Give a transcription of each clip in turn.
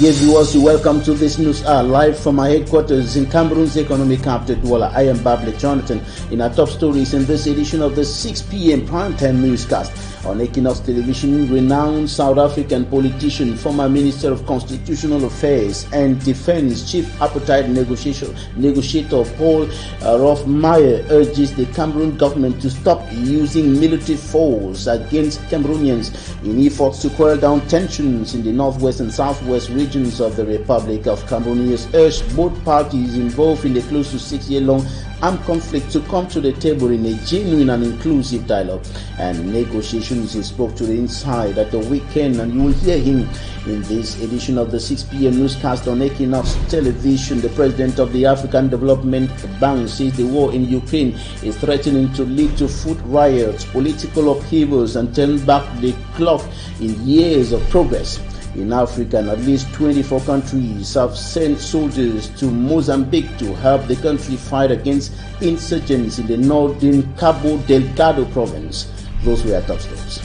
Yes, viewers, welcome to this news hour live from our headquarters in Cameroon's economic capital, Douala. I am Bable Jonathan. In our top stories in this edition of the 6 p.m. primetime newscast on Equinoxe television, renowned South African politician, former Minister of Constitutional Affairs and Defense Chief Appetite Negotiator Paul Rothmeyer urges the Cameroon government to stop using military force against Cameroonians in efforts to quell down tensions in the northwest and southwest regions of the Republic of Cameroon. He has urged both parties involved in the close to 6-year-long armed conflict to come to the table in a genuine and inclusive dialogue and negotiations. He spoke to the Inside at the weekend, and you will hear him in this edition of the 6 p.m. newscast on Equinoxe television. The president of the African Development Bank says the war in Ukraine is threatening to lead to food riots, political upheavals, and turn back the clock in years of progress. In Africa, and at least 24 countries have sent soldiers to Mozambique to help the country fight against insurgents in the northern Cabo Delgado province. Those were our top stories.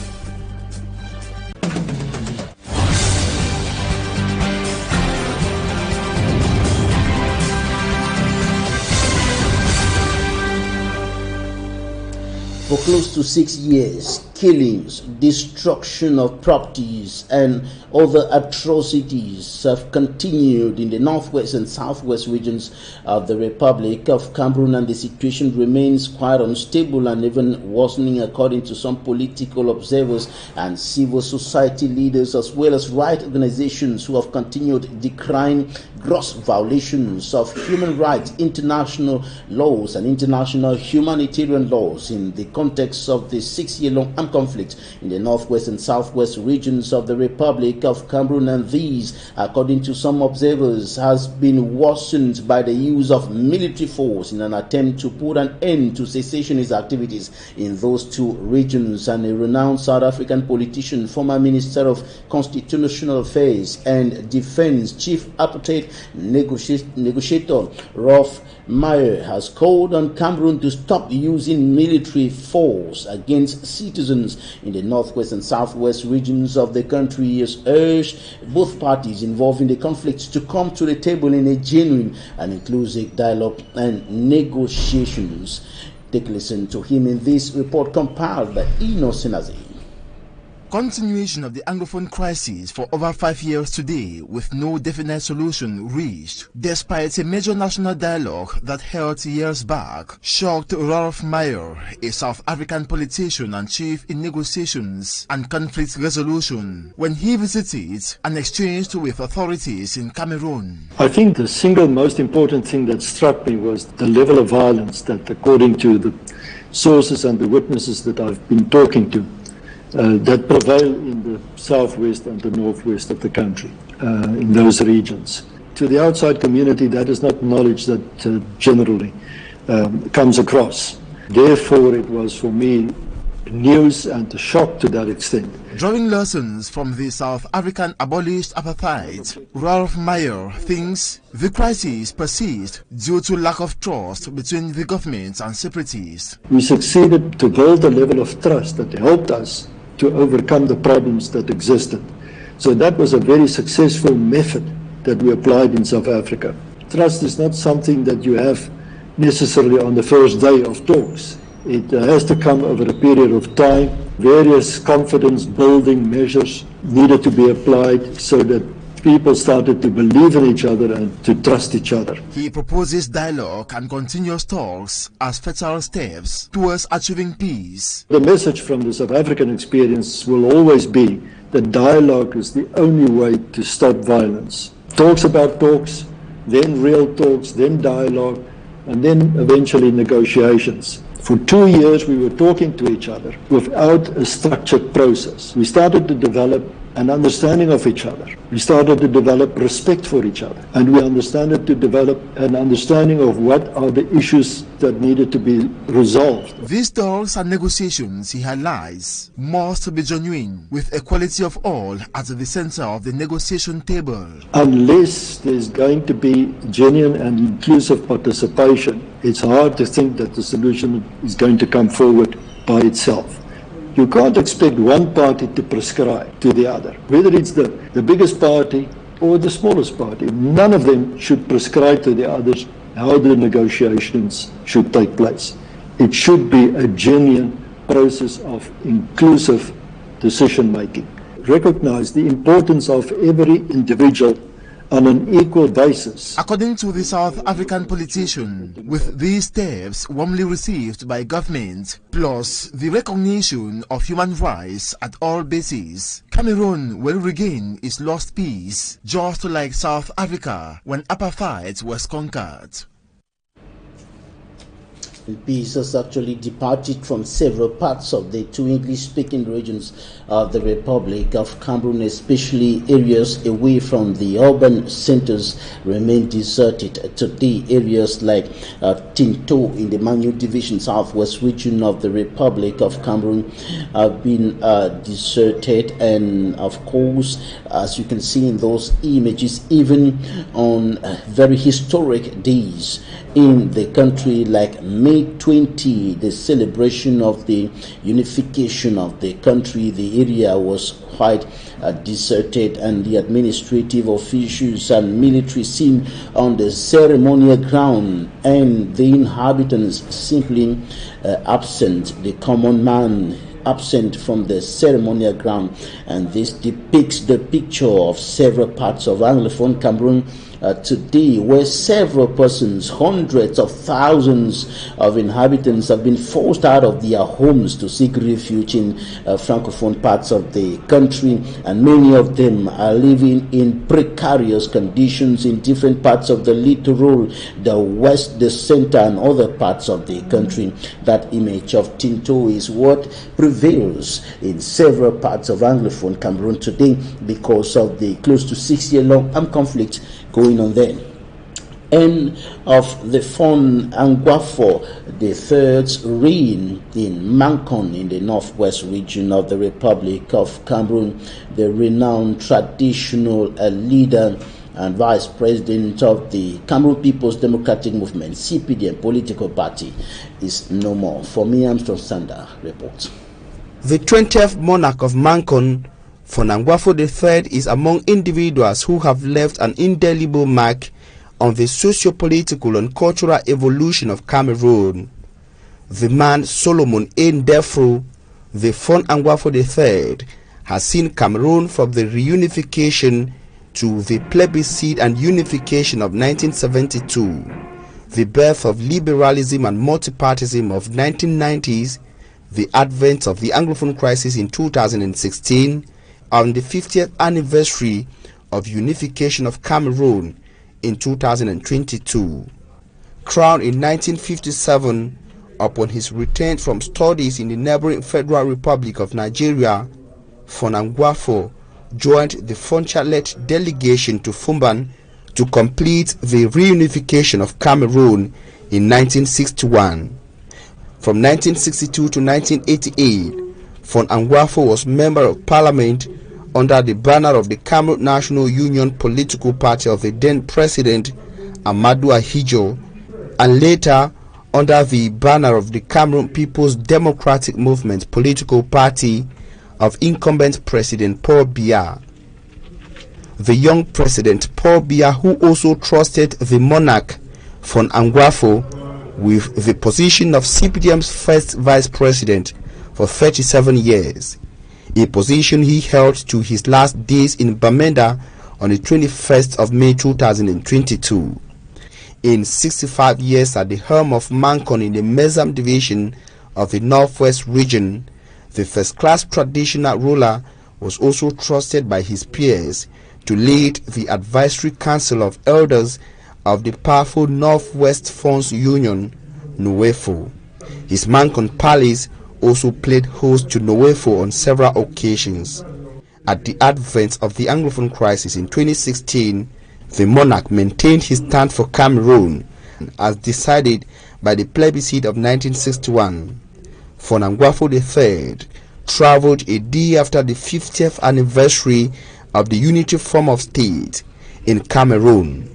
For close to 6 years, killings, destruction of properties, and other atrocities have continued in the northwest and southwest regions of the Republic of Cameroon, and the situation remains quite unstable and even worsening, according to some political observers and civil society leaders, as well as right organizations who have continued decrying gross violations of human rights, international laws, and international humanitarian laws in the context of the 6-year-long armed conflict in the northwest and southwest regions of the Republic of Cameroon. And these, according to some observers, has been worsened by the use of military force in an attempt to put an end to secessionist activities in those two regions. And a renowned South African politician, former Minister of Constitutional Affairs and Defense Chief Appetite Negotiator Rothmeyer has called on Cameroon to stop using military force against citizens in the northwest and southwest regions of the country. He has urged both parties involved in the conflict to come to the table in a genuine and inclusive dialogue and negotiations. Take a listen to him in this report compiled by Equinoxe. Continuation of the Anglophone crisis for over 5 years today, with no definite solution reached, despite a major national dialogue that held years back, shocked Rothmeyer, a South African politician and chief in negotiations and conflict resolution, when he visited and exchanged with authorities in Cameroon. I think the single most important thing that struck me was the level of violence that, according to the sources and the witnesses that I've been talking to, that prevail in the southwest and the northwest of the country, in those regions. To the outside community, that is not knowledge that generally comes across. Therefore, it was for me news and a shock to that extent. Drawing lessons from the South African abolished apartheid, Rothmeyer thinks the crisis persists due to lack of trust between the government and separatists. We succeeded to build a level of trust that helped us to overcome the problems that existed. So that was a very successful method that we applied in South Africa. Trust is not something that you have necessarily on the first day of talks. It has to come over a period of time. Various confidence building measures needed to be applied so that people started to believe in each other and to trust each other. He proposes dialogue and continuous talks as fertile steps towards achieving peace. The message from the South African experience will always be that dialogue is the only way to stop violence. Talks about talks, then real talks, then dialogue, and then eventually negotiations. For 2 years we were talking to each other without a structured process. We started to develop an understanding of each other. We started to develop respect for each other. And we started to develop an understanding of what are the issues that needed to be resolved. These talks and negotiations, he highlights, must be genuine, with equality of all at the center of the negotiation table. Unless there's going to be genuine and inclusive participation, it's hard to think that the solution is going to come forward by itself. You can't expect one party to prescribe to the other. Whether it's the biggest party or the smallest party. None of them should prescribe to the others how the negotiations should take place. It should be a genuine process of inclusive decision making. Recognize the importance of every individual on an equal basis. According to the South African politician, with these steps warmly received by government, plus the recognition of human rights at all bases, Cameroon will regain its lost peace, just like South Africa when apartheid was conquered. Peace has actually departed from several parts of the two English-speaking regions of the Republic of Cameroon, especially areas away from the urban centers remain deserted. Today, areas like Tinto in the Manu Division, southwest region of the Republic of Cameroon have been deserted, and of course, as you can see in those images, even on very historic days in the country like May 20, the celebration of the unification of the country, the area was quite deserted, and the administrative officials and military seemed on the ceremonial ground, and the inhabitants simply absent, the common man absent from the ceremonial ground. And this depicts the picture of several parts of Anglophone Cameroon today, where several persons, hundreds of thousands of inhabitants have been forced out of their homes to seek refuge in francophone parts of the country, and many of them are living in precarious conditions in different parts of the littoral, the west, the center, and other parts of the country. That image of Tinto is what prevails in several parts of Anglophone Cameroon today because of the close to 6-year-long armed conflict going on there. End of the Fon Angwafo the Third's reign in Mankon in the northwest region of the Republic of Cameroon. The renowned traditional leader and vice president of the Cameroon People's Democratic Movement, CPDM political party, is no more. For me, Armstrong Sander reports. The 20th monarch of Mankon, Fon Angwafo III, is among individuals who have left an indelible mark on the socio-political and cultural evolution of Cameroon. The man Solomon A. Ndefro, the Fon Angwafo III, has seen Cameroon from the reunification to the plebiscite and unification of 1972, the birth of liberalism and multipartism of 1990s, the advent of the Anglophone crisis in 2016, and the 50th anniversary of unification of Cameroon in 2022. Crowned in 1957 upon his return from studies in the neighboring Federal Republic of Nigeria, Fon Angwafo joined the Foncha-led delegation to Fumban to complete the reunification of Cameroon in 1961. From 1962 to 1988, Fon Angwafo was Member of Parliament under the banner of the Cameroon National Union political party of the then President Amadou Ahidjo, and later under the banner of the Cameroon People's Democratic Movement political party of incumbent President Paul Biya. The young President Paul Biya, who also trusted the monarch Fon Angwafo with the position of CPDM's first vice president for 37 years, a position he held to his last days in Bamenda on the 21st of May 2022. In 65 years at the helm of Mankon in the Mezam division of the Northwest region, the first-class traditional ruler was also trusted by his peers to lead the Advisory Council of Elders of the powerful Northwest Funds Union, NOEFO. His Mankon Palace also played host to NOEFO on several occasions. At the advent of the Anglophone crisis in 2016, the monarch maintained his stand for Cameroon as decided by the plebiscite of 1961. Fon Angwafo III traveled a day after the 50th anniversary of the unity form of state in Cameroon.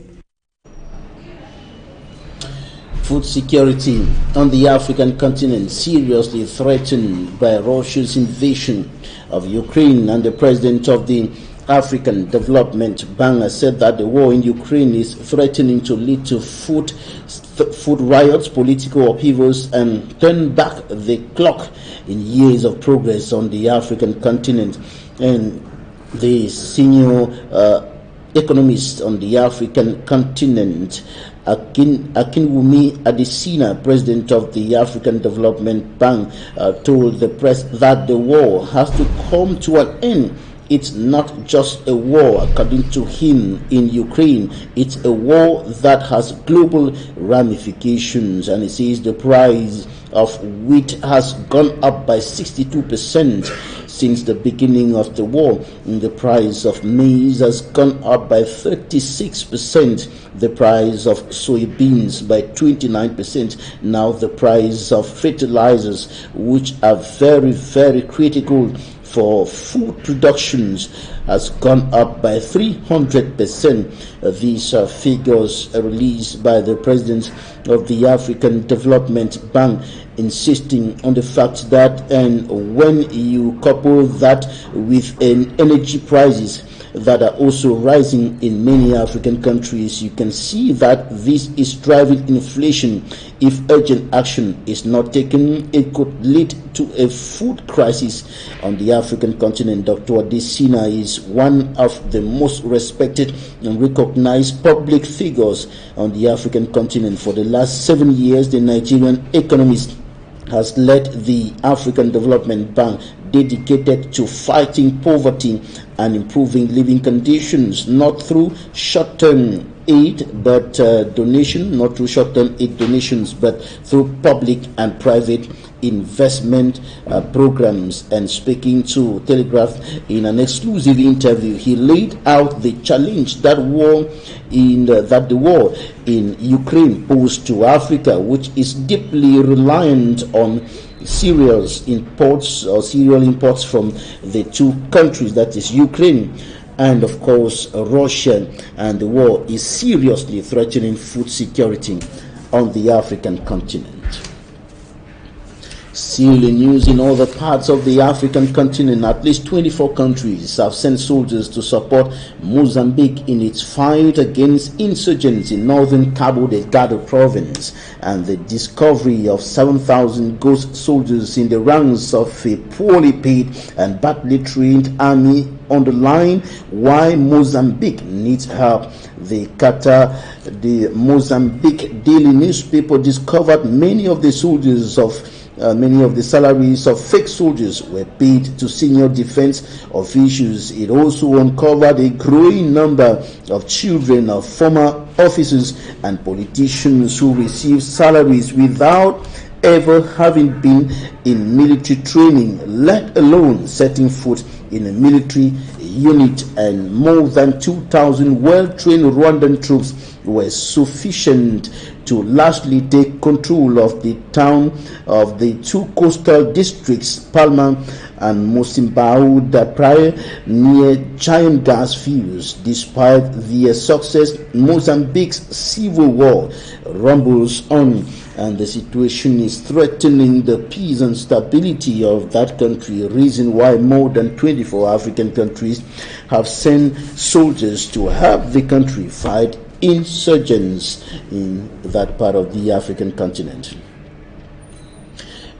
Food security on the African continent seriously threatened by Russia's invasion of Ukraine, and the president of the African Development Bank has said that the war in Ukraine is threatening to lead to food riots, political upheavals, and turn back the clock in years of progress on the African continent. And the senior economist on the African continent, Akinwumi Adesina, president of the African Development Bank, told the press that the war has to come to an end. It's not just a war, according to him, in Ukraine. It's a war that has global ramifications. And he says the price of wheat has gone up by 62% since the beginning of the war. And the price of maize has gone up by 36%. The price of soybeans by 29%. Now the price of fertilizers, which are very, very critical for food productions, has gone up by 300%. These are figures released by the president of the African Development Bank, insisting on the fact that, and when you couple that with energy prices that are also rising in many African countries, you can see that this is driving inflation. If urgent action is not taken, it could lead to a food crisis on the African continent. Dr. Adesina is one of the most respected and recognized public figures on the African continent. For the last 7 years, the Nigerian economist has led the African Development Bank, dedicated to fighting poverty and improving living conditions, not through short-term aid but donation, not through short-term aid donations, but through public and private investment programs. And speaking to Telegraph in an exclusive interview, he laid out the challenge that the war in Ukraine posed to Africa, which is deeply reliant on cereals imports or cereal imports from the two countries, that is Ukraine and of course Russia. And the war is seriously threatening food security on the African continent. Still in news in other parts of the African continent, at least 24 countries have sent soldiers to support Mozambique in its fight against insurgents in northern Cabo Delgado province. And the discovery of 7,000 ghost soldiers in the ranks of a poorly paid and badly trained army underline why Mozambique needs help. The Mozambique daily newspaper discovered many of the salaries of fake soldiers were paid to senior defense officials. It also uncovered a growing number of children of former officers and politicians who received salaries without ever having been in military training, let alone setting foot in a military unit. And more than 2,000 well-trained Rwandan troops were sufficient to largely take control of the town of the two coastal districts, Palma and Mosimbao da Praia, near giant gas fields. Despite their success, Mozambique's civil war rumbles on, and the situation is threatening the peace and stability of that country, a reason why more than 24 African countries have sent soldiers to help the country fight insurgents in that part of the African continent.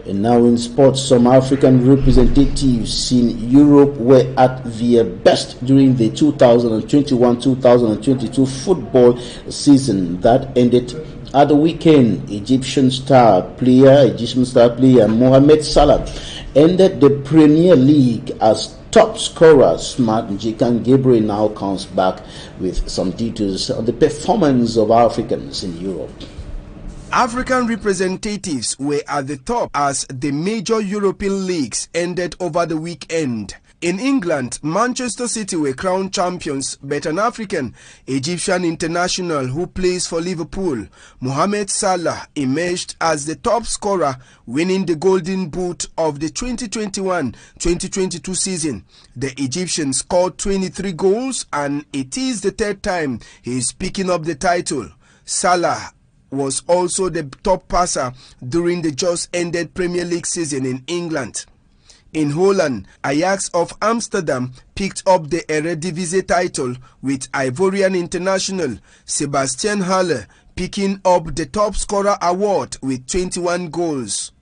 And now in sports, some African representatives in Europe were at their best during the 2021-2022 football season that ended at the weekend. Egyptian star player Mohamed Salah ended the Premier League as top scorer. Smart Njikan Gabriel now comes back with some details on the performance of Africans in Europe. African representatives were at the top as the major European leagues ended over the weekend. In England, Manchester City were crowned champions, but an African, Egyptian international who plays for Liverpool, Mohamed Salah, emerged as the top scorer, winning the Golden Boot of the 2021-2022 season. The Egyptian scored 23 goals, and it is the third time he is picking up the title. Salah was also the top passer during the just ended Premier League season in England. In Holland, Ajax of Amsterdam picked up the Eredivisie title with Ivorian international Sebastian Haller picking up the top scorer award with 21 goals.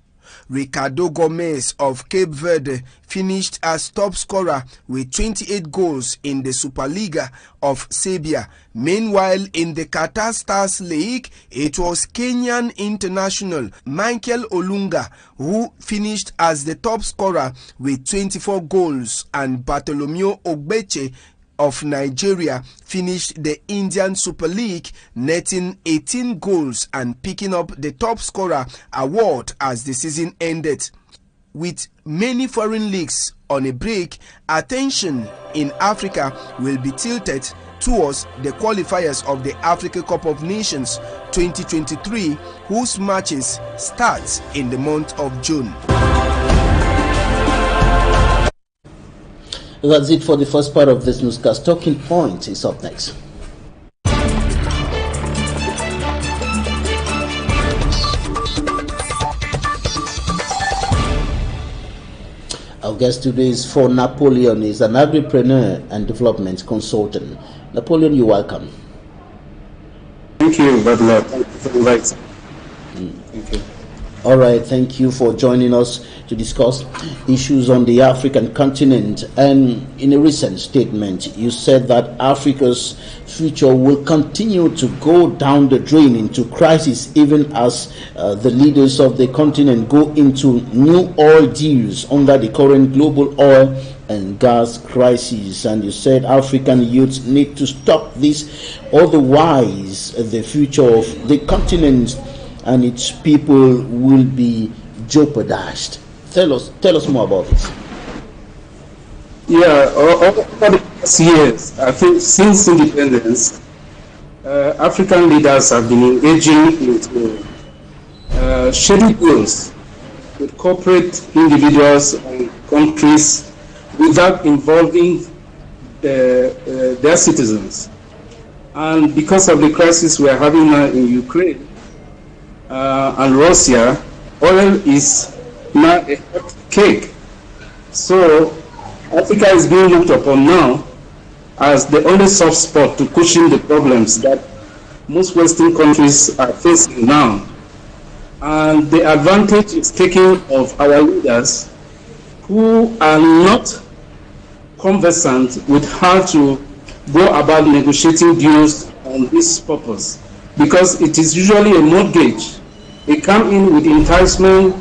Ricardo Gomes of Cape Verde finished as top scorer with 28 goals in the Superliga of Serbia. Meanwhile, in the Qatar Stars League, it was Kenyan international Michael Olunga who finished as the top scorer with 24 goals, and Bartholomew Ogbeche of Nigeria finished the Indian Super League, netting 18 goals and picking up the top scorer award as the season ended. With many foreign leagues on a break, attention in Africa will be tilted towards the qualifiers of the Africa Cup of Nations 2023, whose matches start in the month of June. That's it for the first part of this newscast. Talking Point is up next. Our guest today is for Napoleon. He's an agripreneur and development consultant. Napoleon, you're welcome. Thank you, Badla. Thank you for inviting. Thank you. All right, thank you for joining us to discuss issues on the African continent. And in a recent statement, you said that Africa's future will continue to go down the drain into crisis, even as the leaders of the continent go into new oil deals under the current global oil and gas crisis. And you said African youths need to stop this, otherwise the future of the continent and its people will be jeopardized. Tell us more about this. Yeah, over the past years, I think since independence, African leaders have been engaging into shady deals with corporate individuals and countries without involving their citizens. And because of the crisis we are having now in Ukraine, and Russia, oil is now a hot cake. So Africa is being looked upon now as the only soft spot to cushion the problems that most Western countries are facing now. And the advantage is taken of our leaders who are not conversant with how to go about negotiating deals on this purpose, because it is usually a mortgage. They come in with enticement,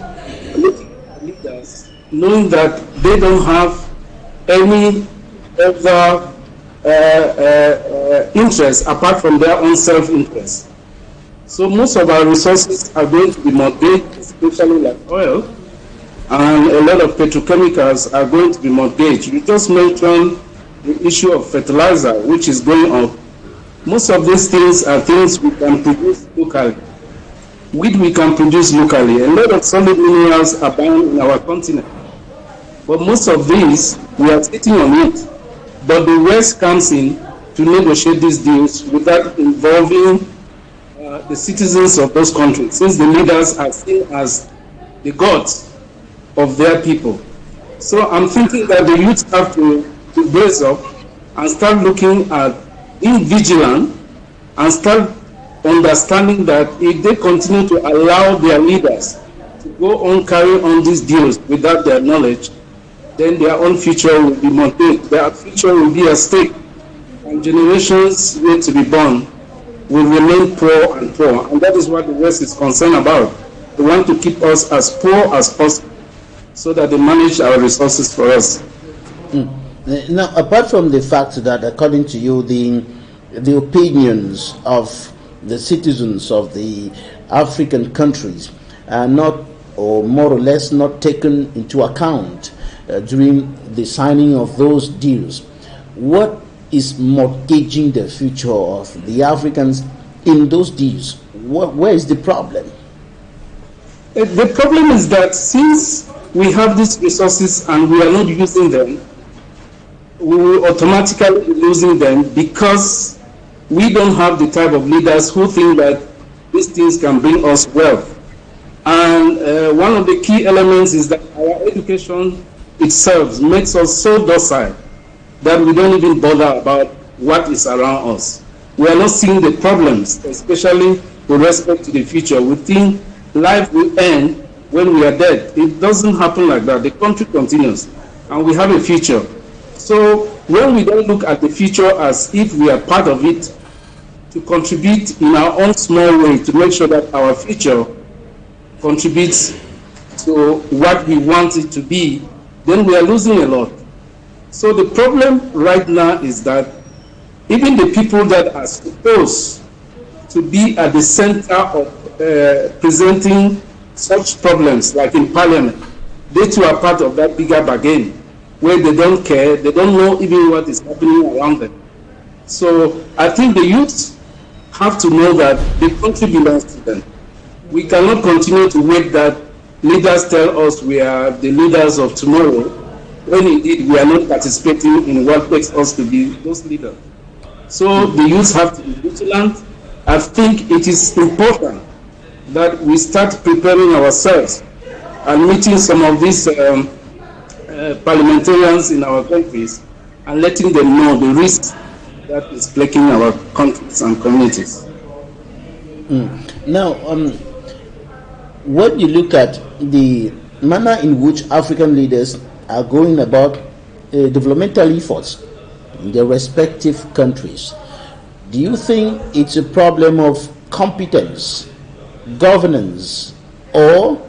looking at leaders, knowing that they don't have any other interest apart from their own self-interest. So most of our resources are going to be mortgaged, especially like oil, and a lot of petrochemicals are going to be mortgaged. You just mentioned the issue of fertilizer, which is going up. Most of these things are things we can produce locally. Wheat we can produce locally. A lot of solid minerals abound in our continent. But most of these, we are sitting on it. But the West comes in to negotiate these deals without involving the citizens of those countries, since the leaders are seen as the gods of their people. So I'm thinking that the youth have to brace up and start looking at being vigilant and start understanding that if they continue to allow their leaders to go on carry on these deals without their knowledge, then their own future will be mortgaged. Their future will be at stake, and generations yet to be born will remain poor and poor. And that is what the West is concerned about. They want to keep us as poor as possible so that they manage our resources for us. Now, apart from the fact that, according to you, the opinions of the citizens of the African countries are not, or more or less not, taken into account during the signing of those deals, what is mortgaging the future of the Africans in those deals? Where is the problem? The problem is that since we have these resources and we are not using them, we will automatically be losing them, because we don't have the type of leaders who think that these things can bring us wealth. And one of the key elements is that our education itself makes us so docile that we don't even bother about what is around us. We are not seeing the problems, especially with respect to the future. We think life will end when we are dead. It doesn't happen like that. The country continues, and we have a future. So when we don't look at the future as if we are part of it, to contribute in our own small way to make sure that our future contributes to what we want it to be, then we are losing a lot. So the problem right now is that even the people that are supposed to be at the center of presenting such problems, like in Parliament, they too are part of that bigger bargain, where they don't care, they don't know even what is happening around them. So I think the youth have to know that the country belongs to them. We cannot continue to wait that leaders tell us we are the leaders of tomorrow, when indeed we are not participating in what makes us to be those leaders. So the youth have to be vigilant. I think it is important that we start preparing ourselves and meeting some of these parliamentarians in our countries and letting them know the risks that is plaguing our countries and communities. Now, when you look at the manner in which African leaders are going about developmental efforts in their respective countries, do you think it's a problem of competence, governance, or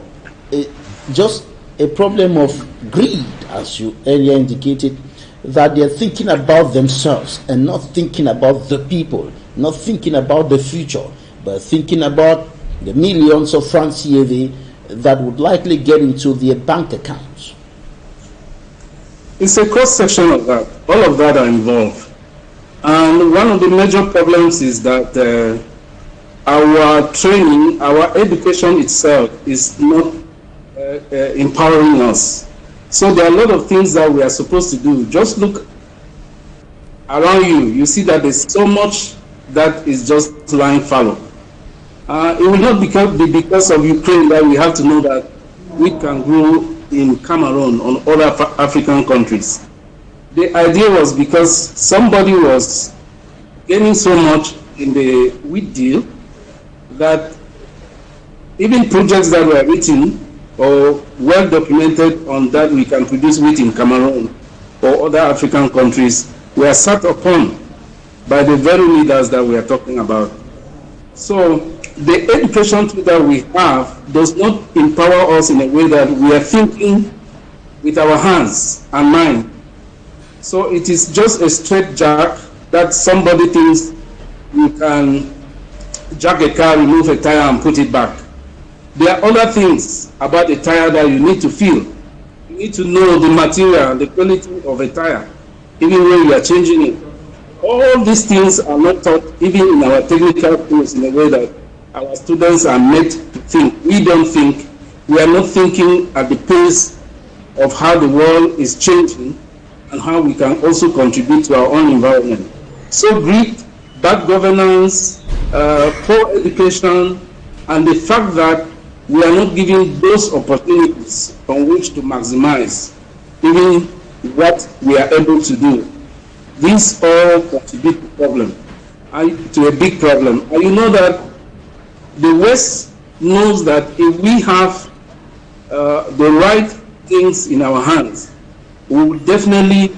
just a problem of greed, as you earlier indicated, that they're thinking about themselves and not thinking about the people, not thinking about the future, but thinking about the millions of francs CFA that would likely get into their bank accounts? It's a cross-section of that. All of that are involved. And one of the major problems is that our training, our education itself is not empowering us. So there are a lot of things that we are supposed to do. Just look around you. You see that there's so much that is just lying fallow. It will not be because of Ukraine that we have to know that we can grow in Cameroon or other African countries. The idea was because somebody was gaining so much in the wheat deal that even projects that were written or well documented on that we can produce wheat in Cameroon or other African countries were sat upon by the very leaders that we are talking about. So the education that we have does not empower us in a way that we are thinking with our hands and mind. So it is just a straight jack that somebody thinks you can jack a car, remove a tire and put it back. There are other things about a tire that you need to feel. You need to know the material, the quality of a tire, even when you are changing it. All these things are not taught even in our technical course in a way that our students are made to think. We don't think. We are not thinking at the pace of how the world is changing and how we can also contribute to our own environment. So greed, bad governance, poor education, and the fact that we are not giving those opportunities on which to maximize even what we are able to do. These all contribute to problem, to a big problem. And you know that the West knows that if we have the right things in our hands, we will definitely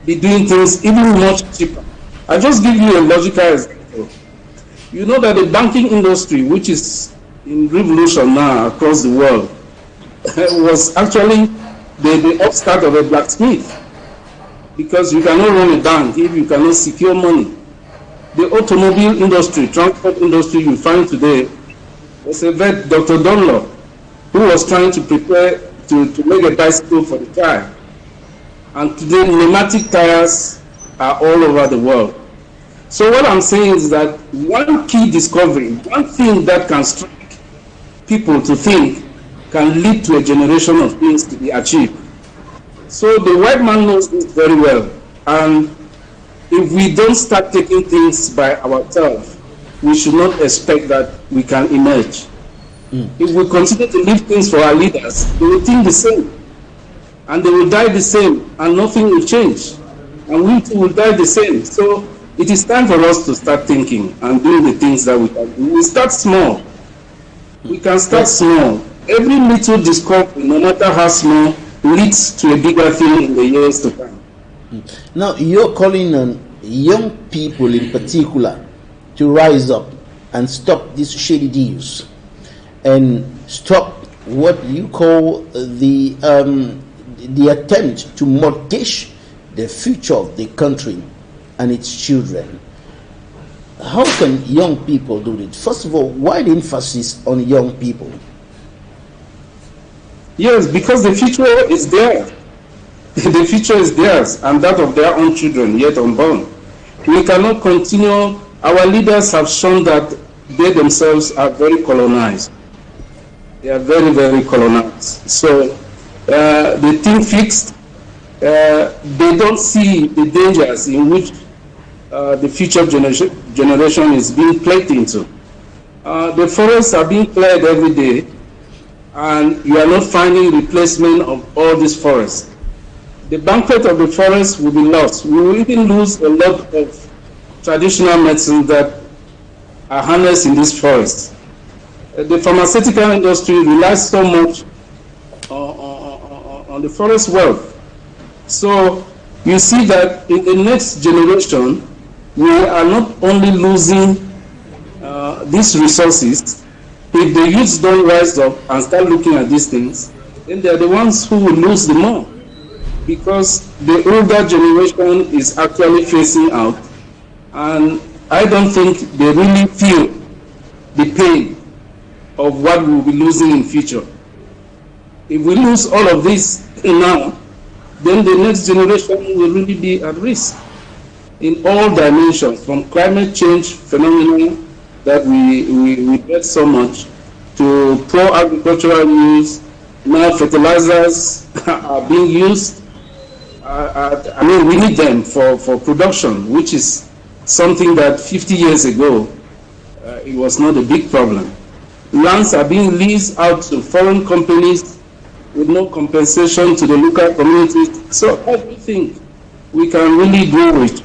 be doing things even much cheaper. I'll just give you a logical example. You know that the banking industry, which is in revolution now across the world, was actually the upstart of a blacksmith. Because you cannot run a bank if you cannot secure money. The automobile industry, transport industry you find today, was a vet, Dr. Dunlop, who was trying to prepare to make a bicycle for the tire. And today, pneumatic tires are all over the world. So what I'm saying is that one key discovery, one thing that can strike people to think, can lead to a generation of things to be achieved. So the white man knows this very well. And if we don't start taking things by ourselves, we should not expect that we can emerge. If we continue to leave things for our leaders, they will think the same. and they will die the same, and nothing will change, and we too will die the same. So it is time for us to start thinking and doing the things that we can do. We start small. We can start small. Every little discovery, no matter how small, leads to a bigger thing in the years to come. Now, you're calling on young people in particular to rise up and stop these shady deals and stop what you call the attempt to mortgage the future of the country and its children. How can young people do it? First of all, why the emphasis on young people? Yes, because the future is there. The future is theirs and that of their own children yet unborn. We cannot continue. Our leaders have shown that they themselves are very colonized. They are very, very colonized. So they think fixed. They don't see the dangers in which the future generation is being played into. The forests are being cleared every day, and you are not finding replacement of all these forests. The banquet of the forest will be lost. We will even lose a lot of traditional medicines that are harnessed in this forest. The pharmaceutical industry relies so much on the forest wealth. So you see that in the next generation, we are not only losing these resources. If the youths don't rise up and start looking at these things, then they are the ones who will lose the more, because the older generation is actually phasing out, and I don't think they really feel the pain of what we'll be losing in future. If we lose all of this now, then the next generation will really be at risk in all dimensions, from climate change phenomenon that we get so much, to poor agricultural use. Now fertilizers are being used. I mean, we need them for production, which is something that 50 years ago, it was not a big problem. Lands are being leased out to foreign companies with no compensation to the local communities. So everything we can really do with,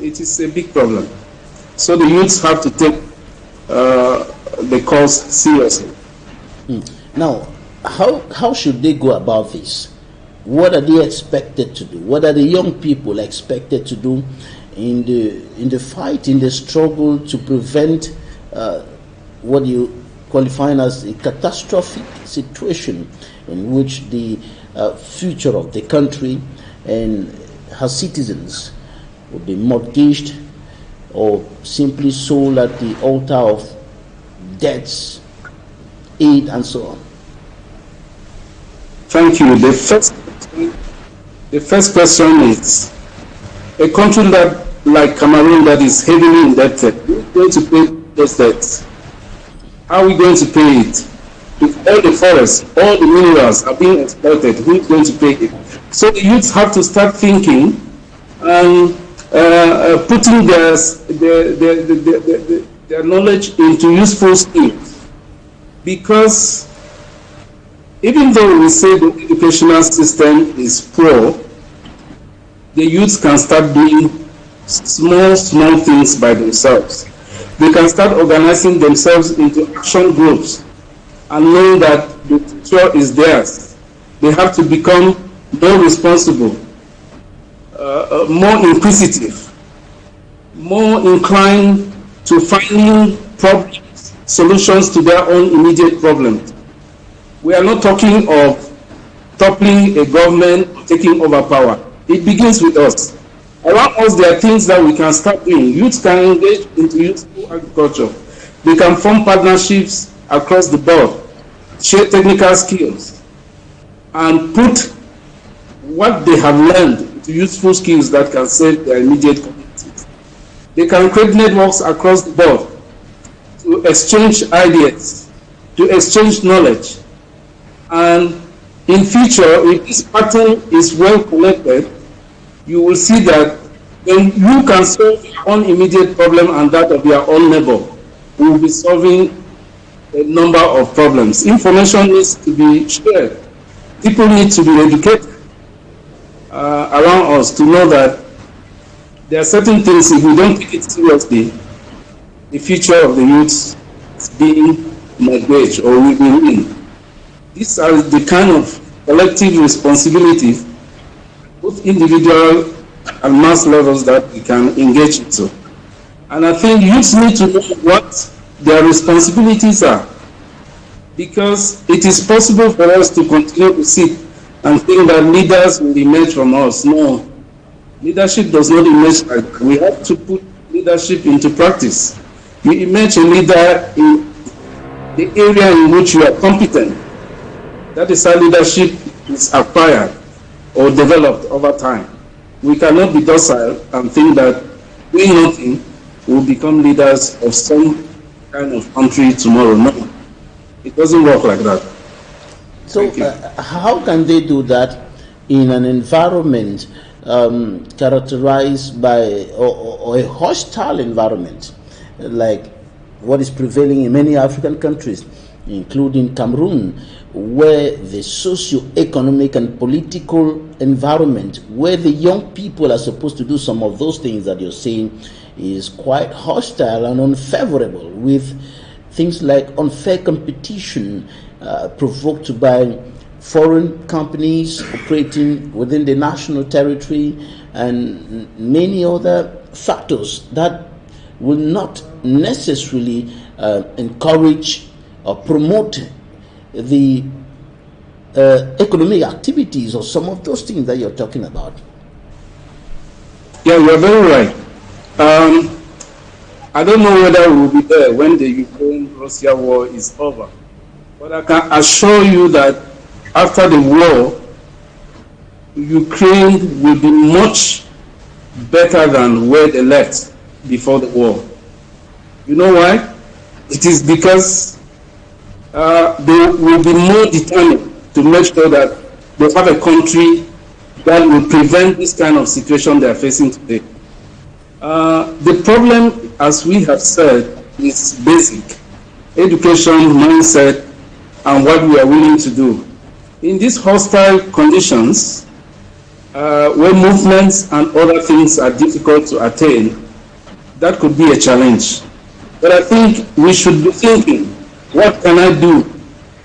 it is a big problem. So the youths have to take the cause seriously. Now, how should they go about this? What are they expected to do? What are the young people expected to do in the fight, in the struggle to prevent what you qualify as a catastrophic situation in which the future of the country and her citizens will be mortgaged or simply sold at the altar of debts, aid, and so on? Thank you. The first question is, a country that, like Cameroon, that is heavily indebted, who is going to pay those debts? How are we going to pay it? If all the forests, all the minerals are being exploited, who is going to pay it? So the youths have to start thinking and putting their knowledge into useful skills. Because even though we say the educational system is poor, the youths can start doing small things by themselves. They can start organizing themselves into action groups and knowing that the future is theirs. They have to become more responsible, more inquisitive, more inclined to finding problems, solutions to their own immediate problems. We are not talking of toppling a government or taking over power. It begins with us. Around us, there are things that we can start doing. Youth can engage into useful agriculture. They can form partnerships across the board, share technical skills, and put what they have learned into useful skills that can save their immediate communities. They can create networks across the board to exchange ideas, to exchange knowledge. And in future, if this pattern is well connected, you will see that when you can solve your own immediate problem and that of your own neighbor, we will be solving a number of problems. Information needs to be shared. People need to be educated. around us to know that there are certain things, if we don't take it seriously, the future of the youth is being mortgaged or will be ruined. These are the kind of collective responsibilities, both individual and mass levels, that we can engage into. And I think youths need to know what their responsibilities are, because it is possible for us to continue to sit and think that leaders will emerge from us. No, leadership does not emerge like that. We have to put leadership into practice. You emerge a leader in the area in which you are competent. That is how leadership is acquired or developed over time. We cannot be docile and think that doing nothing will become leaders of some kind of country tomorrow. No, it doesn't work like that. So how can they do that in an environment characterized by or a hostile environment like what is prevailing in many African countries, including Cameroon, where the socio-economic and political environment where the young people are supposed to do some of those things that you're saying is quite hostile and unfavorable, with things like unfair competition provoked by foreign companies operating within the national territory and many other factors that will not necessarily encourage or promote the economic activities or some of those things that you're talking about. Yeah, you're very right. I don't know whether we'll be there when the Ukraine-Russia war is over, but I can assure you that after the war, Ukraine will be much better than where they left before the war. You know why? It is because they will be more determined to make sure that they have a country that will prevent this kind of situation they are facing today. The problem, as we have said, is basic: education, mindset, and what we are willing to do. In these hostile conditions, where movements and other things are difficult to attain, that could be a challenge. But I think we should be thinking, what can I do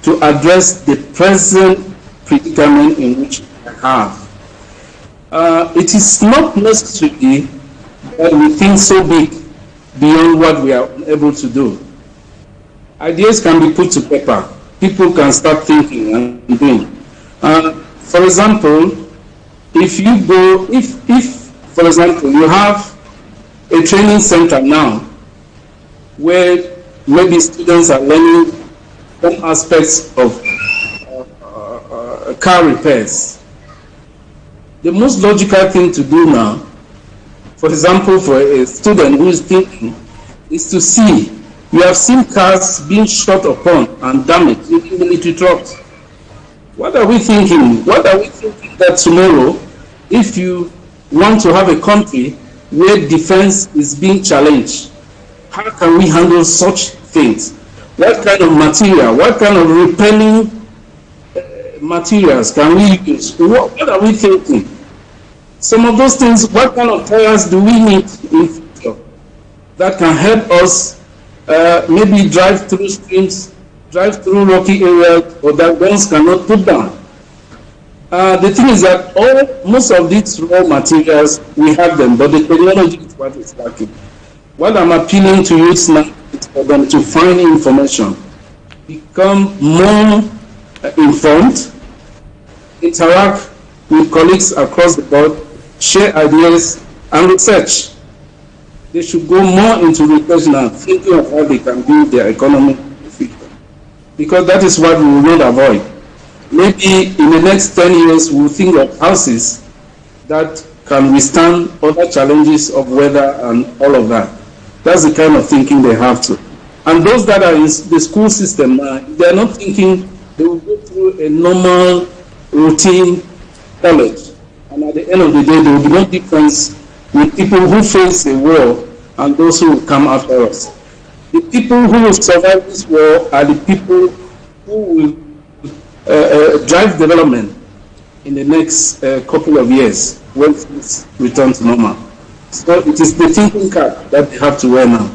to address the present predicament in which I have? It is not necessarily that we think so big beyond what we are able to do. Ideas can be put to paper. People can start thinking and doing. For example, if for example, you have a training center now where maybe students are learning some aspects of car repairs, the most logical thing to do now, for example, for a student who is thinking, is to see, you have seen cars being shot upon and damaged, even military trucks. What are we thinking? What are we thinking that tomorrow, if you want to have a country where defense is being challenged, how can we handle such things? What kind of material, what kind of repelling materials can we use? What are we thinking? Some of those things, what kind of tires do we need in future that can help us maybe drive through streams, drive through rocky areas, or that guns cannot put down? The thing is that most of these raw materials, we have them, but the technology is what is lacking. What I'm appealing to youth now is for them to find information, become more informed, interact with colleagues across the board, share ideas, and research. They should go more into research now, thinking of how they can build their economy in the future. Because that is what we will not avoid. Maybe in the next 10 years, we'll think of houses that can withstand other challenges of weather and all of that. That's the kind of thinking they have to. And those that are in the school system, they're not thinking they will go through a normal, routine college. And at the end of the day, there will be no difference with people who face the war and those who will come after us. The people who will survive this war are the people who will drive development in the next couple of years when things return to normal. So it is the thinking cap that they have to wear now.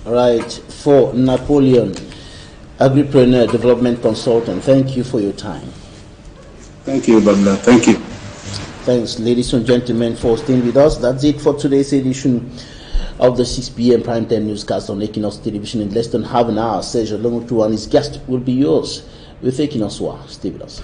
All right. For Napoleon, agripreneur, development consultant, thank you for your time. Thank you, Babla. Thank you. Thanks, ladies and gentlemen, for staying with us. That's it for today's edition of the 6 p.m. primetime newscast on Equinoxe Television. In less than half an hour, Serge Longotu and his guest will be yours with Equinoxe. Stay with us.